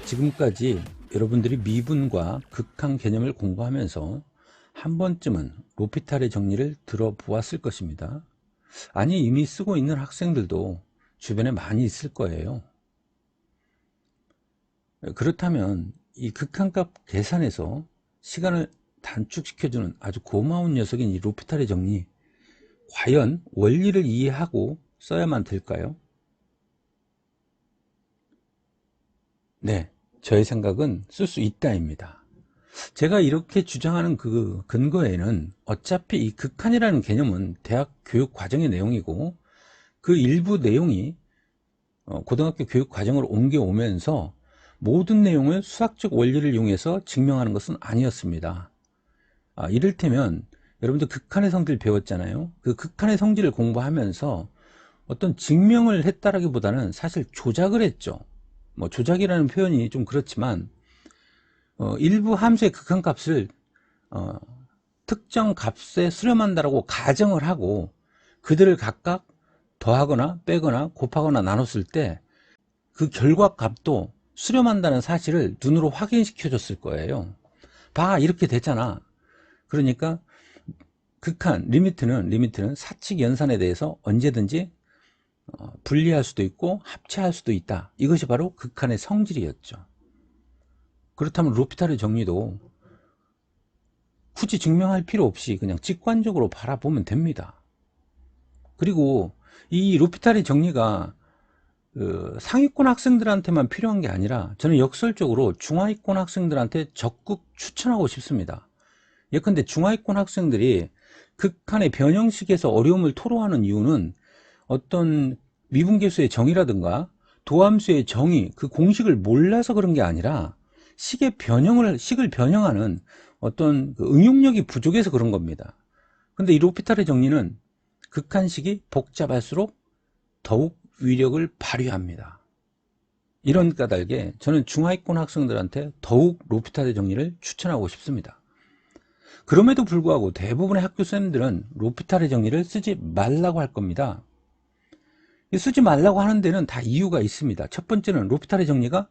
지금까지 여러분들이 미분과 극한 개념을 공부하면서 한 번쯤은 로피탈의 정리를 들어보았을 것입니다. 아니, 이미 쓰고 있는 학생들도 주변에 많이 있을 거예요. 그렇다면 이 극한값 계산에서 시간을 단축시켜주는 아주 고마운 녀석인 이 로피탈의 정리, 과연 원리를 이해하고 써야만 될까요? 네, 저의 생각은 쓸 수 있다입니다. 제가 이렇게 주장하는 그 근거에는 어차피 이 극한이라는 개념은 대학 교육 과정의 내용이고, 그 일부 내용이 고등학교 교육 과정으로 옮겨오면서 모든 내용을 수학적 원리를 이용해서 증명하는 것은 아니었습니다. 이를테면 여러분들 극한의 성질 배웠잖아요. 그 극한의 성질을 공부하면서 어떤 증명을 했다라기보다는 사실 조작을 했죠. 뭐 조작이라는 표현이 좀 그렇지만 일부 함수의 극한값을 어, 특정 값에 수렴한다라고 가정을 하고 그들을 각각 더하거나 빼거나 곱하거나 나눴을 때 그 결과값도 수렴한다는 사실을 눈으로 확인시켜 줬을 거예요. 봐, 이렇게 됐잖아. 그러니까 극한 리미트는 사칙 연산에 대해서 언제든지 분리할 수도 있고 합체할 수도 있다. 이것이 바로 극한의 성질이었죠. 그렇다면 로피탈의 정리도 굳이 증명할 필요 없이 그냥 직관적으로 바라보면 됩니다. 그리고 이 로피탈의 정리가 그 상위권 학생들한테만 필요한 게 아니라 저는 역설적으로 중하위권 학생들한테 적극 추천하고 싶습니다. 예컨대 중하위권 학생들이 극한의 변형식에서 어려움을 토로하는 이유는 어떤 미분계수의 정의라든가 도함수의 정의, 그 공식을 몰라서 그런 게 아니라 식을 변형하는 어떤 그 응용력이 부족해서 그런 겁니다. 근데 이 로피탈의 정리는 극한식이 복잡할수록 더욱 위력을 발휘합니다. 이런 까닭에 저는 중하위권 학생들한테 더욱 로피탈의 정리를 추천하고 싶습니다. 그럼에도 불구하고 대부분의 학교 쌤들은 로피탈의 정리를 쓰지 말라고 할 겁니다. 쓰지 말라고 하는 데는 다 이유가 있습니다. 첫 번째는 로피탈의 정리가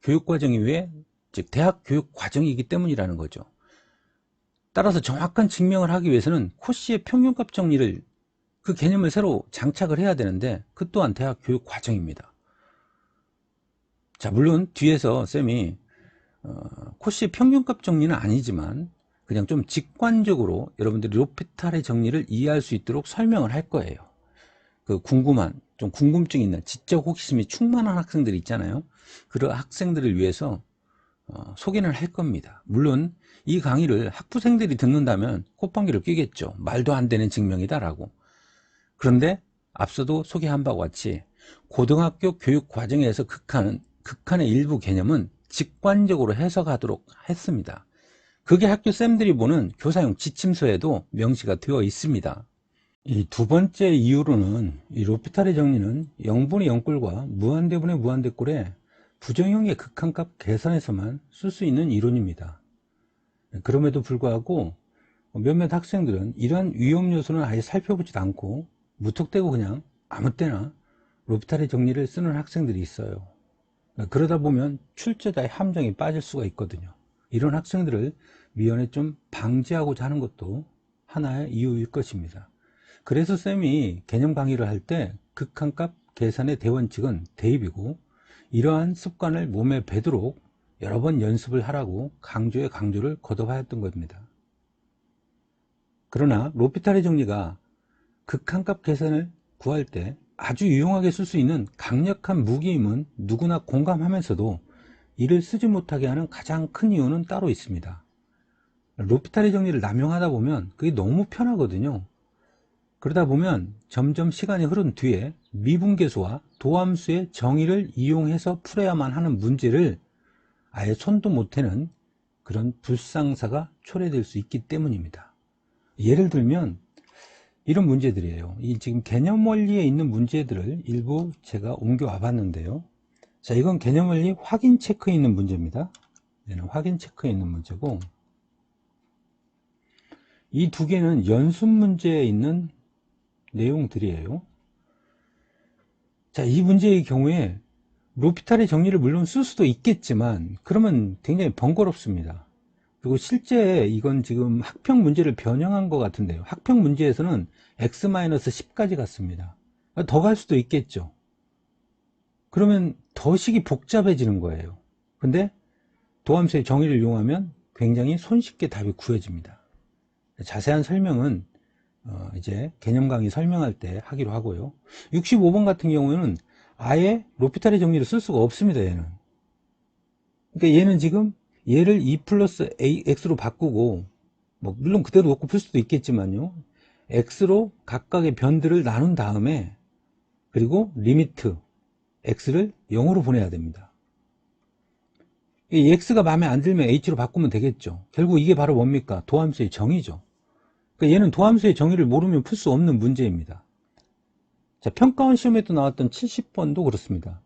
교육과정 이외에 즉 대학 교육 과정이기 때문이라는 거죠. 따라서 정확한 증명을 하기 위해서는 코시의 평균값 정리를 그 개념을 새로 장착을 해야 되는데 그 또한 대학 교육 과정입니다. 자, 물론 뒤에서 쌤이 코시의 평균값 정리는 아니지만 그냥 좀 직관적으로 여러분들이 로피탈의 정리를 이해할 수 있도록 설명을 할 거예요. 그 좀 궁금증이 있는 지적 호기심이 충만한 학생들이 있잖아요. 그런 학생들을 위해서 소개는 할 겁니다. 물론 이 강의를 학부생들이 듣는다면 콧방귀를 뀌겠죠. 말도 안 되는 증명이다라고. 그런데 앞서도 소개한 바와 같이 고등학교 교육 과정에서 극한의 일부 개념은 직관적으로 해석하도록 했습니다. 그게 학교 쌤들이 보는 교사용 지침서에도 명시가 되어 있습니다. 이 두 번째 이유로는 이 로피탈의 정리는 영분의 영꼴과 무한대분의 무한대꼴의 부정형의 극한값 계산에서만 쓸 수 있는 이론입니다. 그럼에도 불구하고 몇몇 학생들은 이러한 위험 요소는 아예 살펴보지도 않고 무턱대고 그냥 아무 때나 로피탈의 정리를 쓰는 학생들이 있어요. 그러다 보면 출제자의 함정에 빠질 수가 있거든요. 이런 학생들을 미연에 좀 방지하고자 하는 것도 하나의 이유일 것입니다. 그래서 쌤이 개념 강의를 할 때 극한값 계산의 대원칙은 대입이고 이러한 습관을 몸에 배도록 여러 번 연습을 하라고 강조를 거듭하였던 겁니다. 그러나 로피탈의 정리가 극한값 계산을 구할 때 아주 유용하게 쓸 수 있는 강력한 무기임은 누구나 공감하면서도 이를 쓰지 못하게 하는 가장 큰 이유는 따로 있습니다. 로피탈의 정리를 남용하다 보면 그게 너무 편하거든요. 그러다 보면 점점 시간이 흐른 뒤에 미분계수와 도함수의 정의를 이용해서 풀어야만 하는 문제를 아예 손도 못 대는 그런 불상사가 초래될 수 있기 때문입니다. 예를 들면 이런 문제들이에요. 이 지금 개념 원리에 있는 문제들을 일부 제가 옮겨와 봤는데요. 자, 이건 개념 원리 확인 체크에 있는 문제입니다. 얘는 확인 체크에 있는 문제고, 이 두 개는 연습 문제에 있는 내용들이에요. 자, 이 문제의 경우에 로피탈의 정리를 물론 쓸 수도 있겠지만 그러면 굉장히 번거롭습니다. 그리고 실제 이건 지금 학평 문제를 변형한 것 같은데요. 학평 문제에서는 x-10까지 갔습니다. 더 갈 수도 있겠죠. 그러면 더 식이 복잡해지는 거예요. 근데 도함수의 정의를 이용하면 굉장히 손쉽게 답이 구해집니다. 자세한 설명은 이제 개념 강의 설명할 때 하기로 하고요. 65번 같은 경우에는 아예 로피탈의 정리를 쓸 수가 없습니다. 얘는. 그러니까 얘는 지금 얘를 2 플러스 x로 바꾸고 뭐 물론 그대로 놓고 풀 수도 있겠지만요. x로 각각의 변들을 나눈 다음에 그리고 리미트 x를 0으로 보내야 됩니다. 이 x가 마음에 안 들면 h로 바꾸면 되겠죠. 결국 이게 바로 뭡니까? 도함수의 정의죠. 그러니까 얘는 도함수의 정의를 모르면 풀 수 없는 문제입니다. 자, 평가원 시험에도 나왔던 70번도 그렇습니다.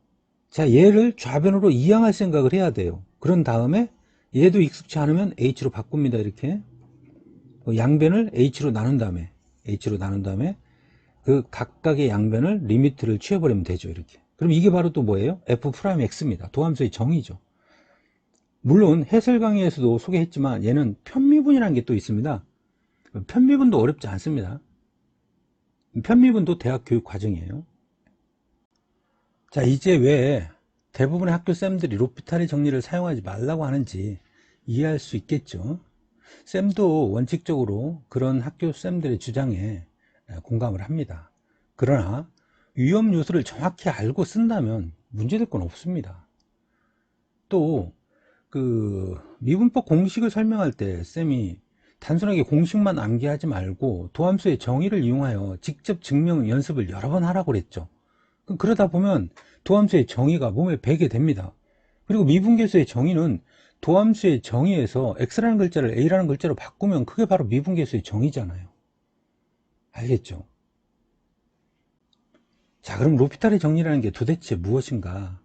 자, 얘를 좌변으로 이항할 생각을 해야 돼요. 그런 다음에 얘도 익숙치 않으면 h로 바꿉니다. 이렇게 양변을 h로 나눈 다음에 그 각각의 양변을 리미트를 취해버리면 되죠. 이렇게. 그럼 이게 바로 또 뭐예요? f'x입니다. 도함수의 정의죠. 물론 해설 강의에서도 소개했지만 얘는 편미분이라는 게 또 있습니다. 편미분도 어렵지 않습니다. 편미분도 대학 교육 과정이에요. 자, 이제 왜 대부분의 학교 쌤들이 로피탈의 정리를 사용하지 말라고 하는지 이해할 수 있겠죠. 쌤도 원칙적으로 그런 학교 쌤들의 주장에 공감을 합니다. 그러나 위험 요소를 정확히 알고 쓴다면 문제될 건 없습니다. 또 미분법 공식을 설명할 때 쌤이 단순하게 공식만 암기하지 말고 도함수의 정의를 이용하여 직접 증명 연습을 여러 번 하라고 그랬죠. 그러다 보면 도함수의 정의가 몸에 배게 됩니다. 그리고 미분계수의 정의는 도함수의 정의에서 x라는 글자를 a라는 글자로 바꾸면 그게 바로 미분계수의 정의잖아요. 알겠죠? 자, 그럼 로피탈의 정리라는 게 도대체 무엇인가?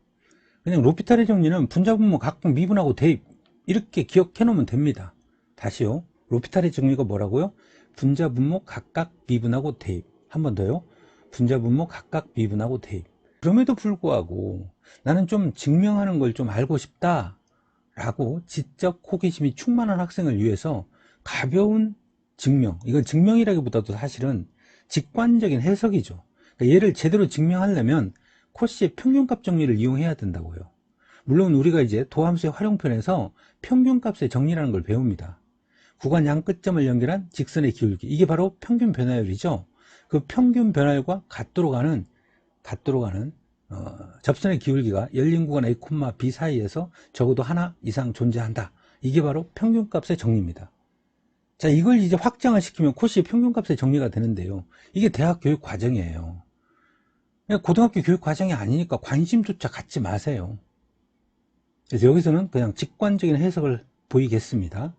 그냥 로피탈의 정리는 분자분모 각각 미분하고 대입 이렇게 기억해 놓으면 됩니다. 다시요. 로피탈의 정리가 뭐라고요? 분자분모 각각 미분하고 대입. 한 번 더요. 분자분모 각각 미분하고 대입. 그럼에도 불구하고 나는 좀 증명하는 걸 좀 알고 싶다 라고 지적 호기심이 충만한 학생을 위해서 가벼운 증명, 이건 증명이라기보다도 사실은 직관적인 해석이죠. 그러니까 얘를 제대로 증명하려면 코시의 평균값 정리를 이용해야 된다고요. 물론 우리가 이제 도함수의 활용편에서 평균값의 정리라는 걸 배웁니다. 구간 양 끝점을 연결한 직선의 기울기, 이게 바로 평균 변화율이죠. 그 평균 변화율과 같도록 가는 접선의 기울기가 열린 구간 A, B 사이에서 적어도 하나 이상 존재한다. 이게 바로 평균값의 정리입니다. 자, 이걸 이제 확장을 시키면 코시의 평균값의 정리가 되는데요. 이게 대학 교육 과정이에요. 고등학교 교육 과정이 아니니까 관심조차 갖지 마세요. 그래서 여기서는 그냥 직관적인 해석을 보이겠습니다.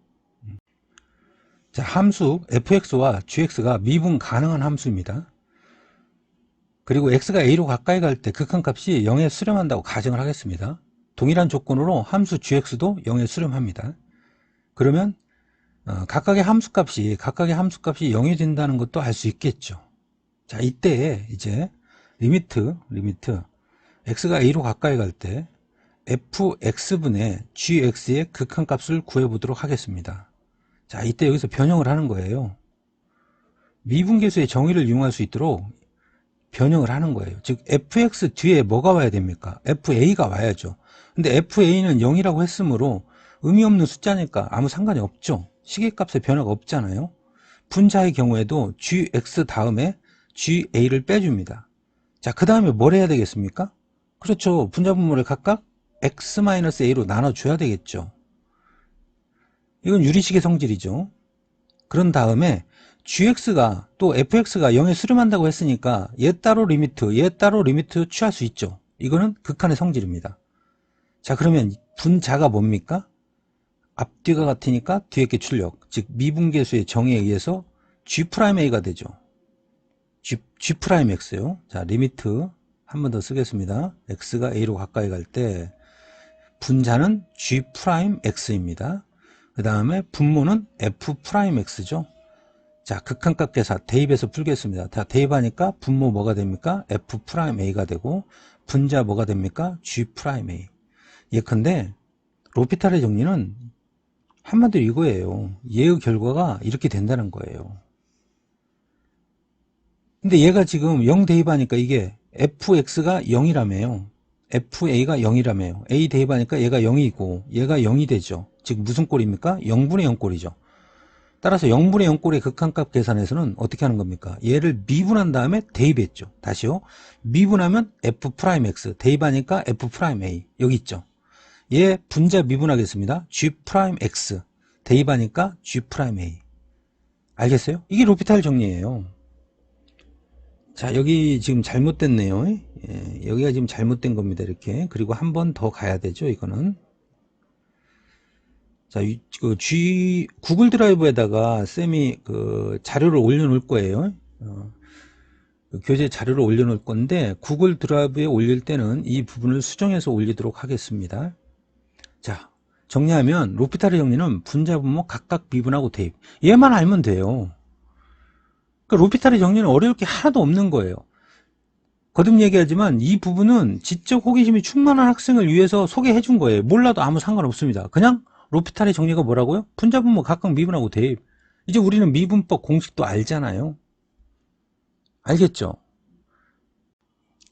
자, 함수 fx와 gx가 미분 가능한 함수입니다. 그리고 x가 a로 가까이 갈 때 극한값이 0에 수렴한다고 가정을 하겠습니다. 동일한 조건으로 함수 gx도 0에 수렴합니다. 그러면 각각의 함수값이 0이 된다는 것도 알 수 있겠죠. 자, 이때 이제 리미트 x가 a로 가까이 갈 때 fx분의 gx의 극한값을 구해보도록 하겠습니다. 자, 이때 여기서 변형을 하는 거예요. 미분계수의 정의를 이용할 수 있도록 변형을 하는 거예요. 즉 fx 뒤에 뭐가 와야 됩니까? fa가 와야죠. 근데 fa는 0이라고 했으므로 의미 없는 숫자니까 아무 상관이 없죠. 시계값의 변화가 없잖아요. 분자의 경우에도 gx 다음에 ga를 빼줍니다. 자, 그 다음에 뭘 해야 되겠습니까? 그렇죠. 분자분모를 각각 x-a로 나눠줘야 되겠죠. 이건 유리식의 성질이죠. 그런 다음에 gx가 또 fx가 0에 수렴한다고 했으니까 얘 따로 리미트 취할 수 있죠. 이거는 극한의 성질입니다. 자, 그러면 분자가 뭡니까? 앞뒤가 같으니까 뒤에 게 출력, 즉 미분계수의 정의에 의해서 g'a가 되죠. g'x요. 자, 리미트 한 번 더 쓰겠습니다. x가 a로 가까이 갈 때 분자는 g'x입니다. 그 다음에 분모는 f'x죠. 자, 극한값 계산 대입해서 풀겠습니다. 다 대입하니까 분모 뭐가 됩니까? f'a가 되고 분자 뭐가 됩니까? G'A. 예컨대 로피탈의 정리는 한마디로 이거예요. 얘의 결과가 이렇게 된다는 거예요. 근데 얘가 지금 0 대입하니까 이게 fx가 0이라며요. fa가 0이라며요. a 대입하니까 얘가 0이고 얘가 0이 되죠. 즉 무슨 꼴입니까? 0분의 0 꼴이죠. 따라서 0분의 0 꼴의 극한값 계산에서는 어떻게 하는 겁니까? 얘를 미분한 다음에 대입했죠. 다시요. 미분하면 f'x 대입하니까 f'a 여기 있죠. 얘 분자 미분하겠습니다. g'x 대입하니까 g'a. 알겠어요? 이게 로피탈 정리예요. 자, 여기 지금 잘못됐네요. 예, 여기가 지금 잘못된 겁니다. 이렇게. 그리고 한 번 더 가야 되죠. 이거는. 자, 구글 드라이브에다가 쌤이 그 자료를 올려놓을 거예요. 그 교재 자료를 올려놓을 건데, 구글 드라이브에 올릴 때는 이 부분을 수정해서 올리도록 하겠습니다. 자, 정리하면, 로피탈의 정리는 분자, 분모, 각각 미분하고 대입. 얘만 알면 돼요. 그러니까 로피탈의 정리는 어려울 게 하나도 없는 거예요. 거듭 얘기하지만 이 부분은 지적 호기심이 충만한 학생을 위해서 소개해 준 거예요. 몰라도 아무 상관없습니다. 그냥 로피탈의 정리가 뭐라고요? 분자, 분모, 각각 미분하고 대입. 이제 우리는 미분법 공식도 알잖아요. 알겠죠?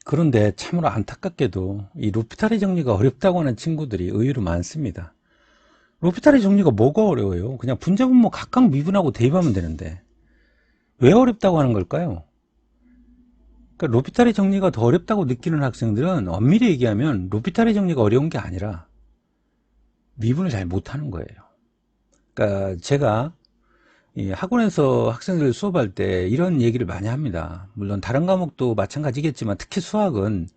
그런데 참으로 안타깝게도 이 로피탈의 정리가 어렵다고 하는 친구들이 의외로 많습니다. 로피탈의 정리가 뭐가 어려워요? 그냥 분자, 분모, 각각 미분하고 대입하면 되는데 왜 어렵다고 하는 걸까요? 그러니까 로피탈의 정리가 더 어렵다고 느끼는 학생들은 엄밀히 얘기하면 로피탈의 정리가 어려운 게 아니라 미분을 잘 못하는 거예요. 그러니까 제가 이 학원에서 학생들 수업할 때 이런 얘기를 많이 합니다. 물론 다른 과목도 마찬가지겠지만 특히 수학은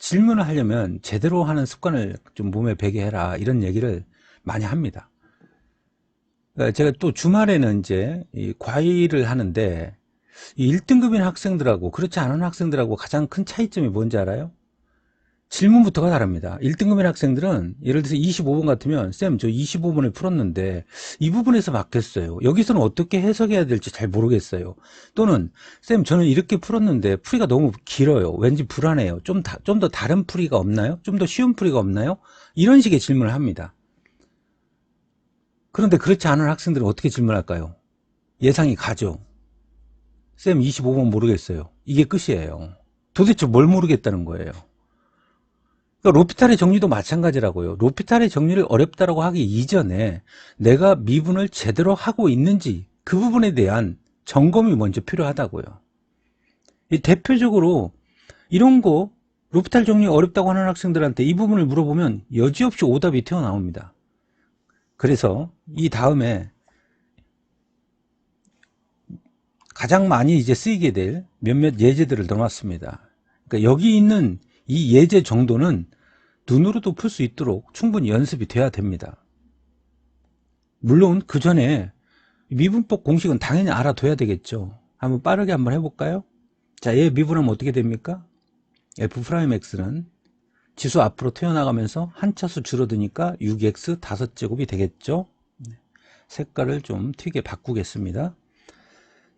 질문을 하려면 제대로 하는 습관을 좀 몸에 배게 해라, 이런 얘기를 많이 합니다. 그러니까 제가 또 주말에는 이제 이 과외를 하는데 이 1등급인 학생들하고 그렇지 않은 학생들하고 가장 큰 차이점이 뭔지 알아요? 질문부터가 다릅니다. 1등급인 학생들은 예를 들어서 25번 같으면 쌤 저 25번을 풀었는데 이 부분에서 막혔어요. 여기서는 어떻게 해석해야 될지 잘 모르겠어요. 또는 쌤 저는 이렇게 풀었는데 풀이가 너무 길어요. 왠지 불안해요. 좀 더 다른 풀이가 없나요? 좀 더 쉬운 풀이가 없나요? 이런 식의 질문을 합니다. 그런데 그렇지 않은 학생들은 어떻게 질문할까요? 예상이 가죠. 쌤 25번 모르겠어요. 이게 끝이에요. 도대체 뭘 모르겠다는 거예요. 그러니까 로피탈의 정리도 마찬가지라고요. 로피탈의 정리를 어렵다고 하기 이전에 내가 미분을 제대로 하고 있는지 그 부분에 대한 점검이 먼저 필요하다고요. 이 대표적으로 이런 거 로피탈 정리 어렵다고 하는 학생들한테 이 부분을 물어보면 여지없이 오답이 튀어나옵니다. 그래서 이 다음에 가장 많이 이제 쓰이게 될 몇몇 예제들을 넣어놨습니다. 그러니까 여기 있는 이 예제 정도는 눈으로도 풀 수 있도록 충분히 연습이 돼야 됩니다. 물론 그 전에 미분법 공식은 당연히 알아둬야 되겠죠. 한번 빠르게 한번 해볼까요? 자, 얘 미분하면 어떻게 됩니까? f'x는 지수 앞으로 튀어나가면서 한 차수 줄어드니까 6x 5제곱이 되겠죠. 색깔을 좀 튀게 바꾸겠습니다.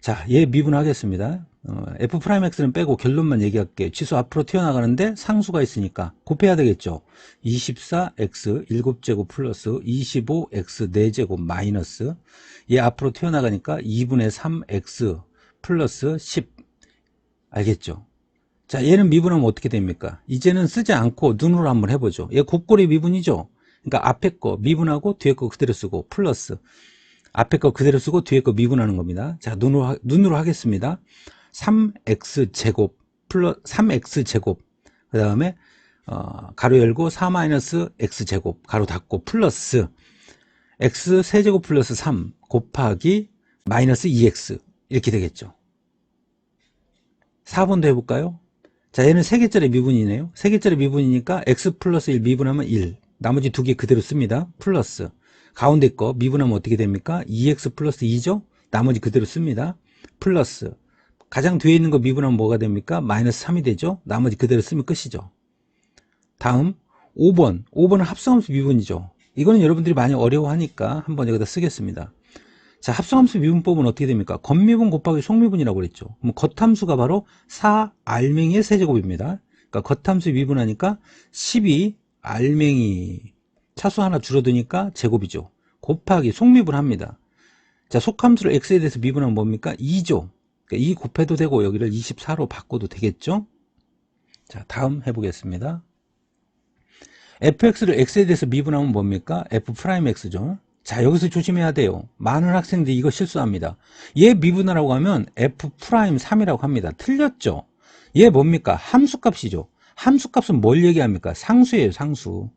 자, 얘 미분하겠습니다. f'x는 빼고 결론만 얘기할게요. 지수 앞으로 튀어나가는데 상수가 있으니까 곱해야 되겠죠. 24x 7제곱 플러스 25x 4제곱 마이너스 얘 앞으로 튀어나가니까 2분의 3x 플러스 10. 알겠죠? 자, 얘는 미분하면 어떻게 됩니까? 이제는 쓰지 않고 눈으로 한번 해보죠. 얘 곱골의 미분이죠. 그러니까 앞에 거 미분하고 뒤에 거 그대로 쓰고 플러스 앞에 거 그대로 쓰고 뒤에 거 미분하는 겁니다. 자, 눈으로 하겠습니다. 3x제곱 플러스 3x제곱 그 다음에 가로 열고 4-x제곱 가로 닫고 플러스 x 세제곱 플러스 3 곱하기 마이너스 2x 이렇게 되겠죠. 4번도 해볼까요? 자, 얘는 3개짜리 미분이네요. 3개짜리 미분이니까 x 플러스 1 미분하면 1 나머지 2개 그대로 씁니다. 플러스 가운데 거 미분하면 어떻게 됩니까? 2x 플러스 2죠? 나머지 그대로 씁니다. 플러스 가장 뒤에 있는 거 미분하면 뭐가 됩니까? 마이너스 3이 되죠? 나머지 그대로 쓰면 끝이죠. 다음 5번은 합성함수 미분이죠. 이거는 여러분들이 많이 어려워하니까 한번 여기다 쓰겠습니다. 자, 합성함수 미분법은 어떻게 됩니까? 겉미분 곱하기 속미분이라고 그랬죠. 그럼 겉함수가 바로 4알맹이의 세제곱입니다. 그러니까 겉함수 미분하니까 12 알맹이 차수 하나 줄어드니까 제곱이죠. 곱하기 속미분합니다. 자, 속함수를 x에 대해서 미분하면 뭡니까? 2죠. 그러니까 2 곱해도 되고 여기를 24로 바꿔도 되겠죠. 자, 다음 해보겠습니다. fx를 x에 대해서 미분하면 뭡니까? f'x죠. 자, 여기서 조심해야 돼요. 많은 학생들이 이거 실수합니다. 얘 미분하라고 하면 f'3이라고 합니다. 틀렸죠? 얘 뭡니까? 함수값이죠. 함수값은 뭘 얘기합니까? 상수예요, 상수.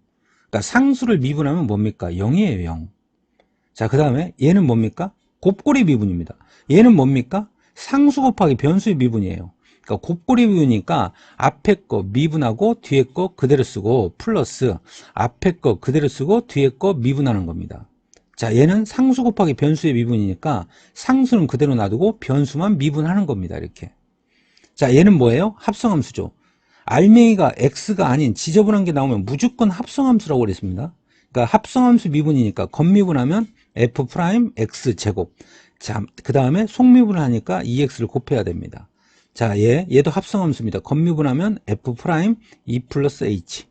그러니까 상수를 미분하면 뭡니까? 0이에요, 0. 자, 그 다음에 얘는 뭡니까? 곱골이 미분입니다. 얘는 뭡니까? 상수 곱하기 변수의 미분이에요. 그러니까 곱골이 미분이니까 앞에 거 미분하고 뒤에 거 그대로 쓰고 플러스 앞에 거 그대로 쓰고 뒤에 거 미분하는 겁니다. 자, 얘는 상수 곱하기 변수의 미분이니까 상수는 그대로 놔두고 변수만 미분하는 겁니다. 이렇게. 자, 얘는 뭐예요? 합성함수죠. 알맹이가 x가 아닌 지저분한 게 나오면 무조건 합성함수라고 그랬습니다. 그러니까 합성함수 미분이니까 겉미분하면 f'x 제곱. 자, 그 다음에 속미분을 하니까 2x를 곱해야 됩니다. 자, 얘도 합성함수입니다. 겉미분하면 f'2 플러스 h.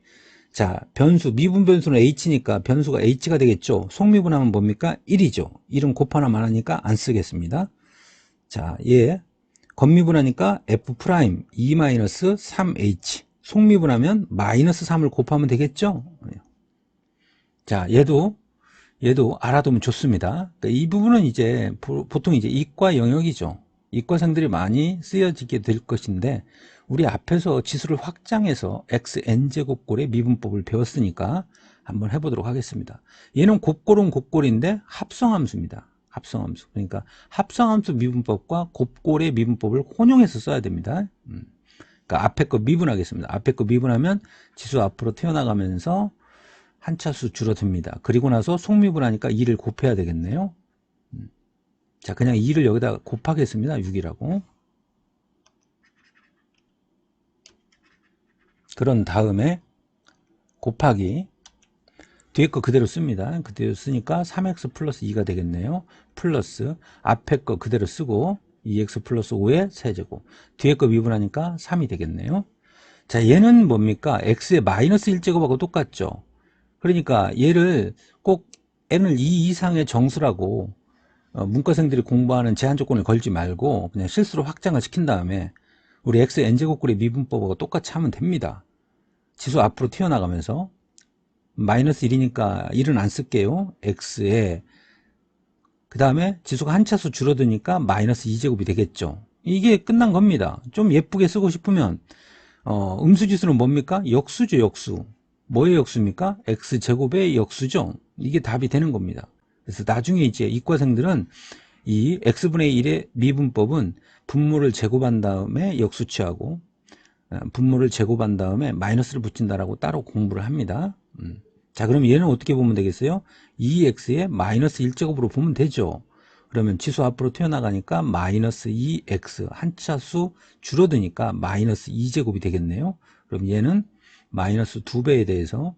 자, 변수, 미분 변수는 h니까 변수가 h가 되겠죠. 속미분하면 뭡니까? 1이죠. 1은 곱하나만 하니까 안 쓰겠습니다. 자, 겉미분하니까 f'2-3h. 속미분하면 마이너스 3을 곱하면 되겠죠. 자, 얘도 알아두면 좋습니다. 그러니까 이 부분은 이제 보통 이제 이과 영역이죠. 이과생들이 많이 쓰여지게 될 것인데 우리 앞에서 지수를 확장해서 xn제곱골의 미분법을 배웠으니까 한번 해보도록 하겠습니다. 얘는 곱골은 곱골인데 합성함수입니다. 합성함수. 그러니까 합성함수 미분법과 곱골의 미분법을 혼용해서 써야 됩니다. 그러니까 앞에 거 미분하겠습니다. 앞에 거 미분하면 지수 앞으로 튀어나가면서 한 차수 줄어듭니다. 그리고 나서 속미분하니까 2를 곱해야 되겠네요. 자, 그냥 2를 여기다 곱하겠습니다. 6이라고. 그런 다음에 곱하기 뒤에 거 그대로 씁니다. 그대로 쓰니까 3x 플러스 2가 되겠네요. 플러스 앞에 거 그대로 쓰고 2x 플러스 5의 세제곱. 뒤에 거 미분하니까 3이 되겠네요. 자, 얘는 뭡니까? x의 마이너스 1제곱하고 똑같죠. 그러니까 얘를 꼭 n을 2 이상의 정수라고 문과생들이 공부하는 제한 조건을 걸지 말고 그냥 실수로 확장을 시킨 다음에 우리 x의 n제곱골의 미분법하고 똑같이 하면 됩니다. 지수 앞으로 튀어나가면서 마이너스 1이니까 1은 안 쓸게요. x에 그 다음에 지수가 한 차수 줄어드니까 마이너스 2제곱이 되겠죠. 이게 끝난 겁니다. 좀 예쁘게 쓰고 싶으면 음수지수는 뭡니까? 역수죠. 역수. 뭐의 역수입니까? x제곱의 역수죠. 이게 답이 되는 겁니다. 그래서 나중에 이제 이과생들은 이 x분의 1의 미분법은 분모를 제곱한 다음에 역수 취하고 분모를 제곱한 다음에 마이너스를 붙인다라고 따로 공부를 합니다. 자, 그럼 얘는 어떻게 보면 되겠어요? 2x의 마이너스 1제곱으로 보면 되죠. 그러면 지수 앞으로 튀어나가니까 마이너스 2x 한 차수 줄어드니까 마이너스 2제곱이 되겠네요. 그럼 얘는 마이너스 2배에 대해서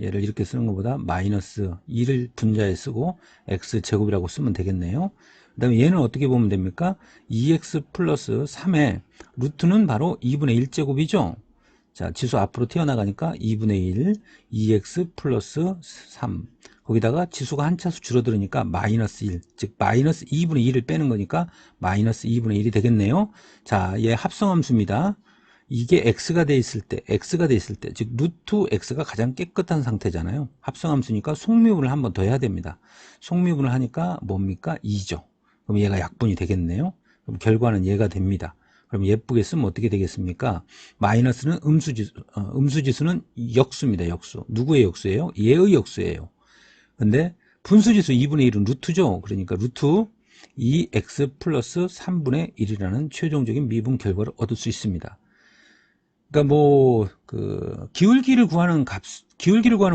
얘를 이렇게 쓰는 것보다 마이너스 2를 분자에 쓰고 x제곱이라고 쓰면 되겠네요. 그 다음에 얘는 어떻게 보면 됩니까? 2x 플러스 3의 루트는 바로 2분의 1제곱이죠. 자, 지수 앞으로 튀어나가니까 2분의 1, 2x 플러스 3. 거기다가 지수가 한 차수 줄어들으니까 마이너스 1, 즉 마이너스 2분의 2를 빼는 거니까 마이너스 2분의 1이 되겠네요. 자, 얘 합성함수입니다. 이게 x가 돼 있을 때, 즉 루트 x가 가장 깨끗한 상태잖아요. 합성함수니까 속미분을 한 번 더 해야 됩니다. 속미분을 하니까 뭡니까? 2죠. 그럼 얘가 약분이 되겠네요. 그럼 결과는 얘가 됩니다. 그럼 예쁘게 쓰면 어떻게 되겠습니까? 마이너스는 음수지수는 역수입니다. 역수. 누구의 역수예요? 얘의 역수예요. 근데 분수지수 2분의 1은 루트죠. 그러니까 루트 2x 플러스 3분의 1이라는 최종적인 미분 결과를 얻을 수 있습니다. 그러니까 기울기를 구하는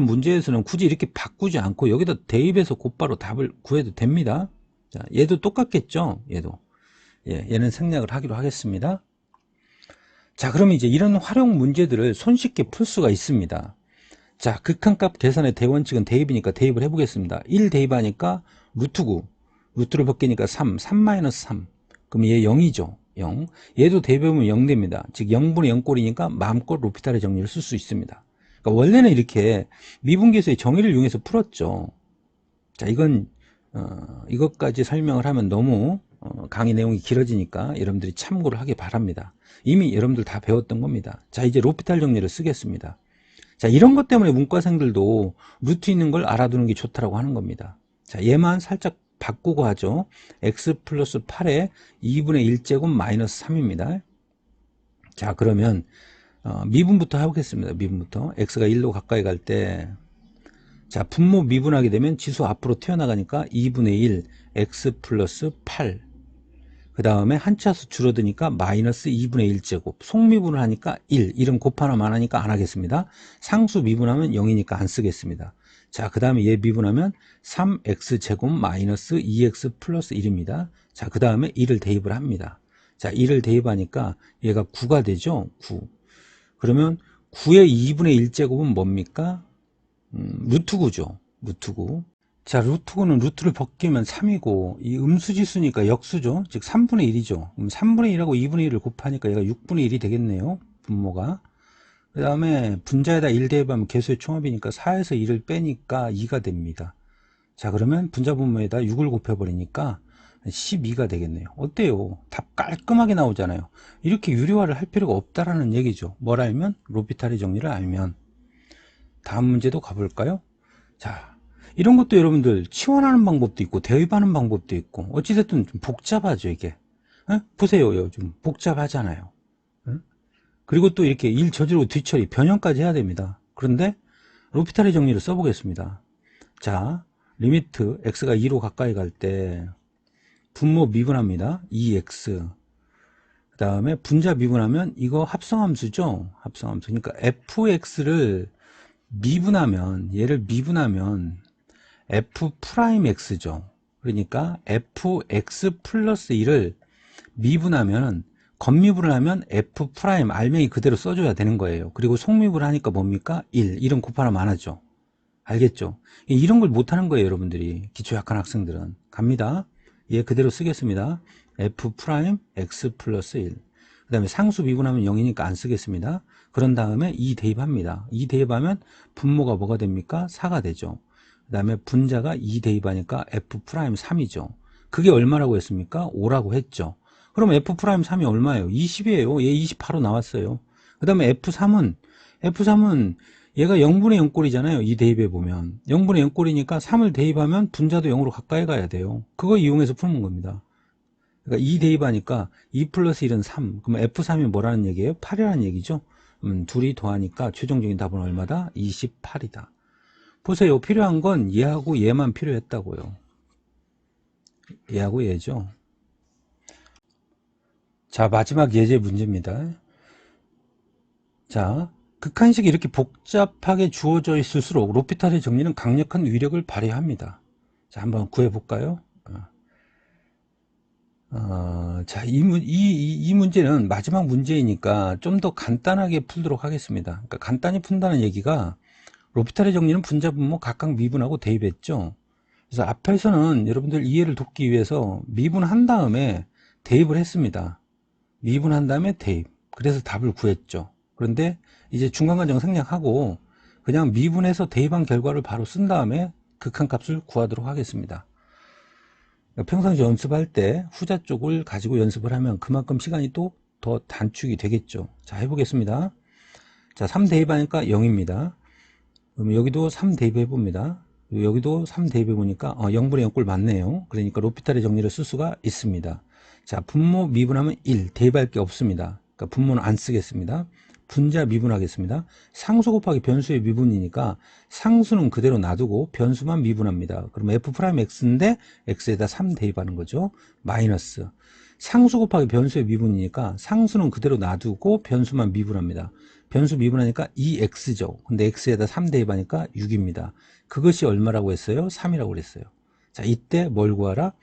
문제에서는 굳이 이렇게 바꾸지 않고 여기다 대입해서 곧바로 답을 구해도 됩니다. 자, 얘도 똑같겠죠. 얘는 생략을 하기로 하겠습니다. 자, 그럼 이제 이런 활용 문제들을 손쉽게 풀 수가 있습니다. 자, 극한값 계산의 대원칙은 대입이니까 대입을 해보겠습니다. 1 대입하니까 루트 9, 루트를 벗기니까 3, 3-3. 그럼 얘 0이죠. 0. 얘도 대입해보면 0 됩니다. 즉 0분의 0꼴이니까 마음껏 로피탈의 정리를 쓸 수 있습니다. 그러니까 원래는 이렇게 미분계수의 정의를 이용해서 풀었죠. 자, 이건 이것까지 설명을 하면 너무 강의 내용이 길어지니까 여러분들이 참고를 하기 바랍니다. 이미 여러분들 다 배웠던 겁니다. 자, 이제 로피탈 정리를 쓰겠습니다. 자, 이런 것 때문에 문과생들도 루트 있는 걸 알아두는 게 좋다라고 하는 겁니다. 자, 얘만 살짝 바꾸고 하죠. x 플러스 8에 2분의 1제곱 마이너스 3입니다. 자, 그러면 미분부터 해보겠습니다. 미분부터. x가 1로 가까이 갈 때, 자, 분모 미분하게 되면 지수 앞으로 튀어나가니까 2분의 1 x 플러스 8. 그 다음에 한 차수 줄어드니까 마이너스 2분의 1제곱. 속미분을 하니까 1. 이름 곱하나만 하니까 안 하겠습니다. 상수 미분하면 0이니까 안 쓰겠습니다. 자, 그 다음에 얘 미분하면 3x제곱 마이너스 2x 플러스 1입니다. 자, 그 다음에 1을 대입을 합니다. 자, 1을 대입하니까 얘가 9가 되죠? 9. 그러면 9의 2분의 1제곱은 뭡니까? 루트 9죠. 루트 9. 자, 루트 9는 루트를 벗기면 3이고, 이 음수지수니까 역수죠. 즉 3분의 1이죠. 그럼 3분의 1하고 2분의 1을 곱하니까 얘가 6분의 1이 되겠네요. 분모가. 그 다음에 분자에다 1 대입하면 개수의 총합이니까 4에서 1을 빼니까 2가 됩니다. 자, 그러면 분자 분모에다 6을 곱해버리니까 12가 되겠네요. 어때요? 답 깔끔하게 나오잖아요. 이렇게 유리화를 할 필요가 없다라는 얘기죠. 뭘 알면? 로피탈의 정리를 알면. 다음 문제도 가볼까요? 자, 이런 것도 여러분들 치환하는 방법도 있고 대입하는 방법도 있고 어찌됐든 좀 복잡하죠 이게. 보세요, 좀 복잡하잖아요. 그리고 또 이렇게 일 저지르고 뒤처리 변형까지 해야 됩니다. 그런데 로피탈의 정리를 써보겠습니다. 자, 리미트 x가 2로 가까이 갈 때 분모 미분합니다. 2x. 그 다음에 분자 미분하면 이거 합성함수죠. 합성함수. 그러니까 fx를 미분하면, 얘를 미분하면 f'x죠. 그러니까 fx 플러스 1을 미분하면, 겉미분을 하면 f' 알맹이 그대로 써줘야 되는 거예요. 그리고 속미분을 하니까 뭡니까? 1. 1은 곱하면 안 하죠. 알겠죠? 이런 걸 못하는 거예요, 여러분들이. 기초 약한 학생들은. 갑니다. 얘 그대로 쓰겠습니다. f'x 플러스 1. 그 다음에 상수 미분하면 0이니까 안 쓰겠습니다. 그런 다음에 2 대입합니다. 2 대입하면 분모가 뭐가 됩니까? 4가 되죠. 그 다음에 분자가 2 대입하니까 f'3이죠. 그게 얼마라고 했습니까? 5라고 했죠. 그럼 f'3이 얼마예요? 20이에요. 얘 20 바로 나왔어요. 그 다음에 F3은 얘가 0분의 0꼴이잖아요. 2 대입해보면. 0분의 0꼴이니까 3을 대입하면 분자도 0으로 가까이 가야 돼요. 그거 이용해서 푸는 겁니다. 그러니까 2 대입하니까 2 플러스 1은 3. 그럼 F3이 뭐라는 얘기예요? 8이라는 얘기죠. 둘이 더하니까 최종적인 답은 얼마다? 28이다. 보세요. 필요한 건 얘하고 얘만 필요했다고요. 얘하고 얘죠. 자, 마지막 예제 문제입니다. 자, 극한식이 이렇게 복잡하게 주어져 있을수록 로피탈의 정리는 강력한 위력을 발휘합니다. 자, 한번 구해볼까요? 자, 이 문제는 마지막 문제이니까 좀 더 간단하게 풀도록 하겠습니다. 그러니까 간단히 푼다는 얘기가 로피탈의 정리는 분자, 분모 각각 미분하고 대입했죠. 그래서 앞에서는 여러분들 이해를 돕기 위해서 미분한 다음에 대입을 했습니다. 미분한 다음에 대입. 그래서 답을 구했죠. 그런데 이제 중간과정 생략하고 그냥 미분해서 대입한 결과를 바로 쓴 다음에 극한값을 구하도록 하겠습니다. 평상시 연습할 때 후자 쪽을 가지고 연습을 하면 그만큼 시간이 또 더 단축이 되겠죠. 자, 해보겠습니다. 자, 3 대입하니까 0입니다. 그럼 여기도 3 대입해 봅니다. 여기도 3 대입해 보니까 0분의 0꼴 맞네요. 그러니까 로피탈의 정리를 쓸 수가 있습니다. 자, 분모 미분하면 1 대입할 게 없습니다. 그러니까 분모는 안 쓰겠습니다. 분자 미분하겠습니다. 상수 곱하기 변수의 미분이니까 상수는 그대로 놔두고 변수만 미분합니다. 그럼 f'x인데 x에다 3 대입하는 거죠. 마이너스 상수 곱하기 변수의 미분이니까 상수는 그대로 놔두고 변수만 미분합니다. 변수 미분하니까 2x죠. 근데 x에다 3 대입하니까 6입니다. 그것이 얼마라고 했어요? 3이라고 그랬어요. 자, 이때 뭘 구하라?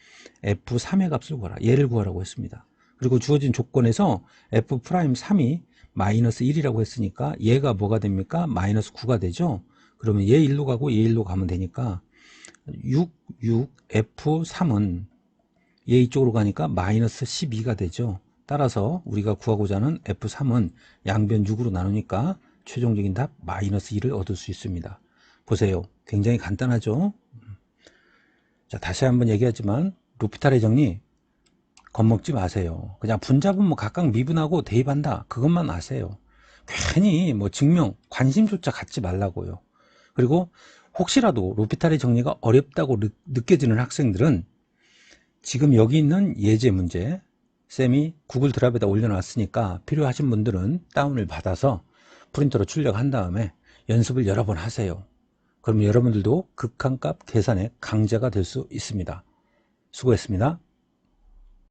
f3의 값을 구하라. 얘를 구하라고 했습니다. 그리고 주어진 조건에서 f'3이 마이너스 1이라고 했으니까 얘가 뭐가 됩니까? 마이너스 9가 되죠. 그러면 얘 1로 가고 얘 1로 가면 되니까 6, F3은 얘 이쪽으로 가니까 마이너스 12가 되죠. 따라서 우리가 구하고자 하는 F3은 양변 6으로 나누니까 최종적인 답 마이너스 2를 얻을 수 있습니다. 보세요. 굉장히 간단하죠? 자, 다시 한번 얘기하지만 로피탈의 정리 겁먹지 마세요. 그냥 분자분 뭐 각각 미분하고 대입한다. 그것만 아세요. 괜히 뭐 증명, 관심조차 갖지 말라고요. 그리고 혹시라도 로피탈의 정리가 어렵다고 느껴지는 학생들은 지금 여기 있는 예제 문제 쌤이 구글 드라이브에다 올려놨으니까 필요하신 분들은 다운을 받아서 프린터로 출력한 다음에 연습을 여러 번 하세요. 그러면 여러분들도 극한값 계산의 강자가 될 수 있습니다. 수고했습니다.